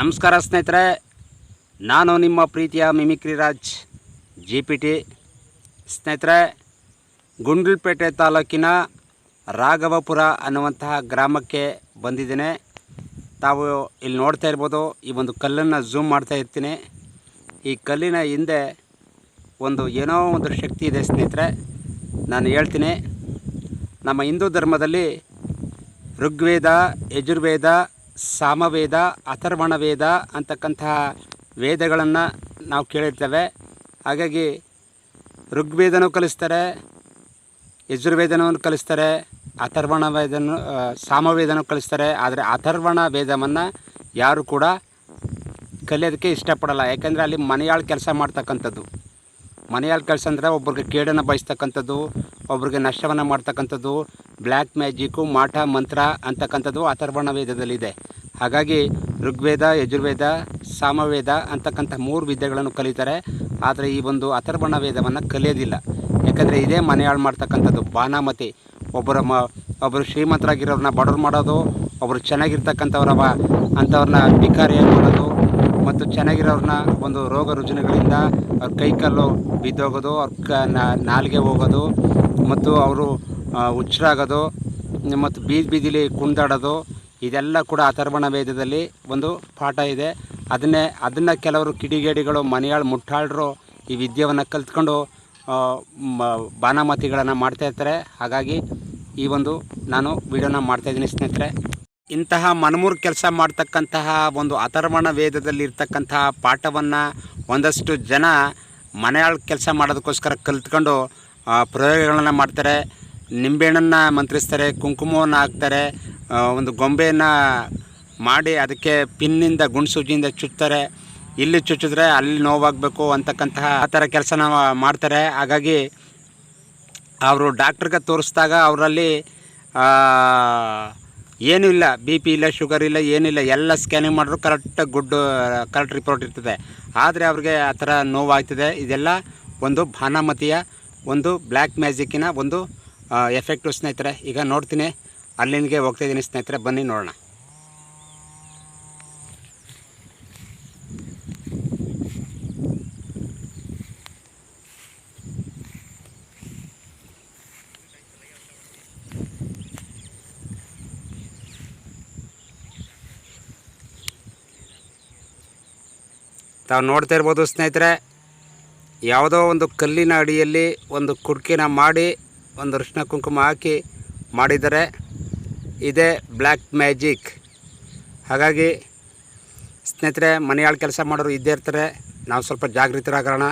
ನಮಸ್ಕಾರ ಸ್ನೇಹಿತರೆ, ನಾನು ನಿಮ್ಮ ಪ್ರೀತಿಯ ಮಿಮಿಕ್ರಿ ರಾಜ್ GPT. ಸ್ನೇಹಿತರೆ, ಗುಂಡ್ಲುಪೇಟೆ ತಾಲೂಕಿನ ರಾಘವಪುರ ಅನ್ನುವಂತಹ ಗ್ರಾಮಕ್ಕೆ ಬಂದಿದ್ದೇನೆ. ತಾವು ಇಲ್ಲಿ ನೋಡ್ತಾ ಇರ್ಬೋದು, ಈ ಒಂದು ಕಲ್ಲನ್ನು ಝೂಮ್ ಮಾಡ್ತಾ ಇರ್ತೀನಿ. ಈ ಕಲ್ಲಿನ ಹಿಂದೆ ಏನೋ ಒಂದು ಶಕ್ತಿ ಇದೆ ಸ್ನೇಹಿತರೆ. ನಾನು ಹೇಳ್ತೀನಿ, ನಮ್ಮ ಹಿಂದೂ ಧರ್ಮದಲ್ಲಿ ಋಗ್ವೇದ, ಯಜುರ್ವೇದ, ಸಾಮವೇದ, ಅಥರ್ವಣ ವೇದ ಅಂತಕ್ಕಂತಹ ವೇದಗಳನ್ನು ನಾವು ಕೇಳಿರ್ತೇವೆ. ಹಾಗಾಗಿ ಋಗ್ವೇದನೂ ಕಲಿಸ್ತಾರೆ, ಯಜುರ್ವೇದನೂ ಕಲಿಸ್ತಾರೆ, ಅಥರ್ವಣ ವೇದನೂ ಸಾಮವೇದನೂ ಕಲಿಸ್ತಾರೆ. ಆದರೆ ಅಥರ್ವಣ ವೇದವನ್ನು ಯಾರು ಕೂಡ ಕಲಿಯೋದಕ್ಕೆ ಇಷ್ಟಪಡಲ್ಲ. ಯಾಕೆಂದರೆ ಅಲ್ಲಿ ಮನೆಯಾಳು ಕೆಲಸ ಮಾಡ್ತಕ್ಕಂಥದ್ದು. ಮನೆಯಾಳು ಕೆಲಸ ಅಂದರೆ ಒಬ್ರಿಗೆ ಕೇಡನ್ನು ಬಯಸ್ತಕ್ಕಂಥದ್ದು, ಒಬ್ರಿಗೆ ನಷ್ಟವನ್ನು ಮಾಡ್ತಕ್ಕಂಥದ್ದು, ಬ್ಲ್ಯಾಕ್ ಮ್ಯಾಜಿಕ್ಕು, ಮಾಟ ಮಂತ್ರ ಅಂತಕ್ಕಂಥದ್ದು ಅಥರ್ವಣ ವೇದದಲ್ಲಿದೆ. ಹಾಗಾಗಿ ಋಗ್ವೇದ, ಯಜುರ್ವೇದ, ಸಾಮವೇದ ಅಂತಕ್ಕಂಥ 3 ವಿದ್ಯೆಗಳನ್ನು ಕಲಿತಾರೆ. ಆದರೆ ಈ ಒಂದು ಅಥರ್ವಣ ವೇದವನ್ನು ಕಲಿಯೋದಿಲ್ಲ. ಯಾಕಂದರೆ ಇದೇ ಮನೆಯಾಳು ಮಾಡ್ತಕ್ಕಂಥದ್ದು. ಬಾನಾಮತಿ ಒಬ್ಬರು ಶ್ರೀಮಂತರಾಗಿರೋರನ್ನ ಬಡವ್ರು ಮಾಡೋದು, ಒಬ್ಬರು ಅಂಥವ್ರನ್ನ ಭಿಕಾರಿಯಾಗಿ ಮಾಡೋದು, ಮತ್ತು ಚೆನ್ನಾಗಿರೋರನ್ನ ಒಂದು ರೋಗ ರುಜಿನಗಳಿಂದ ಅವ್ರ ಕೈಕಲ್ಲು ಬಿದ್ದೋಗೋದು, ಅವ್ರ ನಾಲಿಗೆ ಹೋಗೋದು, ಮತ್ತು ಅವರು ಹುಚ್ಚರಾಗೋದು, ಮತ್ತು ಬೀದಿಲಿ ಕುಣಿದಾಡೋದು, ಇದೆಲ್ಲ ಕೂಡ ಅಥರ್ವಣ ವೇದದಲ್ಲಿ ಒಂದು ಪಾಠ ಇದೆ. ಅದನ್ನು ಕೆಲವರು ಕಿಡಿಗೇಡಿಗಳು, ಮನೆಯಾಳು ಮುಟ್ಟಾಳರು ಈ ವಿದ್ಯೆಯನ್ನು ಕಲ್ತ್ಕೊಂಡು ಬಾನಾಮತಿಗಳನ್ನು ಮಾಡ್ತಾಯಿರ್ತಾರೆ. ಹಾಗಾಗಿ ನಾನು ವಿಡಿಯೋನ ಮಾಡ್ತಾಯಿದ್ದೀನಿ ಸ್ನೇಹಿತರೆ. ಇಂತಹ ಮನಮೂರು ಕೆಲಸ ಮಾಡ್ತಕ್ಕಂತಹ ಒಂದು ಅಥರ್ವಣ ವೇದದಲ್ಲಿ ಇರ್ತಕ್ಕಂತಹ ಪಾಠವನ್ನು ಒಂದಷ್ಟು ಜನ ಮನೆಯಾಳು ಕೆಲಸ ಮಾಡೋದಕ್ಕೋಸ್ಕರ ಕಲ್ತ್ಕೊಂಡು ಪ್ರಯೋಗಗಳನ್ನು ಮಾಡ್ತಾರೆ. ನಿಂಬೆಹಣ್ಣನ್ನು ಮಂತ್ರಿಸ್ತಾರೆ, ಕುಂಕುಮವನ್ನು ಹಾಕ್ತಾರೆ, ಒಂದು ಗೊಂಬೆಯನ್ನು ಮಾಡಿ ಅದಕ್ಕೆ ಪಿನ್ನಿಂದ ಗುಂಡ್ಸೂಜಿಯಿಂದ ಚುಚ್ತಾರೆ. ಇಲ್ಲಿ ಚುಚ್ಚಿದ್ರೆ ಅಲ್ಲಿ ನೋವಾಗಬೇಕು ಅಂತಕ್ಕಂತಹ ಆ ಥರ ಕೆಲಸನ ಮಾಡ್ತಾರೆ. ಹಾಗಾಗಿ ಅವರು ಡಾಕ್ಟ್ರಿಗೆ ತೋರಿಸಿದಾಗ ಅವರಲ್ಲಿ ಏನೂ ಇಲ್ಲ, BP ಇಲ್ಲ, ಶುಗರ್ ಇಲ್ಲ, ಏನಿಲ್ಲ, ಎಲ್ಲ ಸ್ಕ್ಯಾನಿಂಗ್ ಮಾಡಿದ್ರು ಕರೆಕ್ಟ್ ರಿಪೋರ್ಟ್ ಇರ್ತದೆ. ಆದರೆ ಅವ್ರಿಗೆ ಆ ಥರ ನೋವಾಗ್ತದೆ. ಇದೆಲ್ಲ ಒಂದು ಬಾನಾಮತಿಯ ಬ್ಲ್ಯಾಕ್ ಮ್ಯಾಜಿಕ್ಕಿನ ಎಫೆಕ್ಟು ಸ್ನೇಹಿತರೆ. ಈಗ ನೋಡ್ತೀನಿ, ಅಲ್ಲಿಗೆ ಹೋಗ್ತಾಯಿದ್ದೀನಿ ಸ್ನೇಹಿತರೆ, ಬನ್ನಿ ನೋಡೋಣ. ತಾವು ನೋಡ್ತಾ ಇರ್ಬೋದು ಸ್ನೇಹಿತರೆ, ಯಾವುದೋ ಒಂದು ಕಲ್ಲಿನ ಅಡಿಯಲ್ಲಿ ಒಂದು ಕುಡ್ಕಿನ ಮಾಡಿ ಒಂದು ಅರಿಶಿನ ಕುಂಕುಮ ಹಾಕಿ ಮಾಡಿದ್ದಾರೆ. ಇದೇ ಬ್ಲ್ಯಾಕ್ ಮ್ಯಾಜಿಕ್. ಹಾಗಾಗಿ ಸ್ನೇಹಿತರೆ, ಮನೆಯಾಳು ಕೆಲಸ ಮಾಡೋರು ಇದ್ದೇ ಇರ್ತಾರೆ. ನಾವು ಸ್ವಲ್ಪ ಜಾಗೃತರಾಗೋಣ.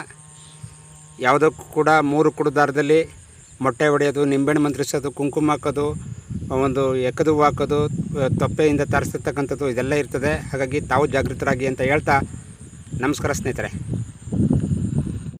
ಯಾವುದಕ್ಕೂ ಕೂಡ 3 ಕುಡುದಾರದಲ್ಲಿ ಮೊಟ್ಟೆ ಹೊಡೆಯೋದು, ನಿಂಬೆಹಣ್ಣು ಮಂತ್ರಿಸೋದು, ಕುಂಕುಮ ಹಾಕೋದು, ಎಕ್ಕದು ಹಾಕೋದು, ತೊಪ್ಪೆಯಿಂದ ತರಿಸಿರ್ತಕ್ಕಂಥದ್ದು ಇದೆಲ್ಲ ಇರ್ತದೆ. ಹಾಗಾಗಿ ತಾವು ಜಾಗೃತರಾಗಿ ಅಂತ ಹೇಳ್ತಾ ನಮಸ್ಕಾರ ಸ್ನೇಹಿತರೆ.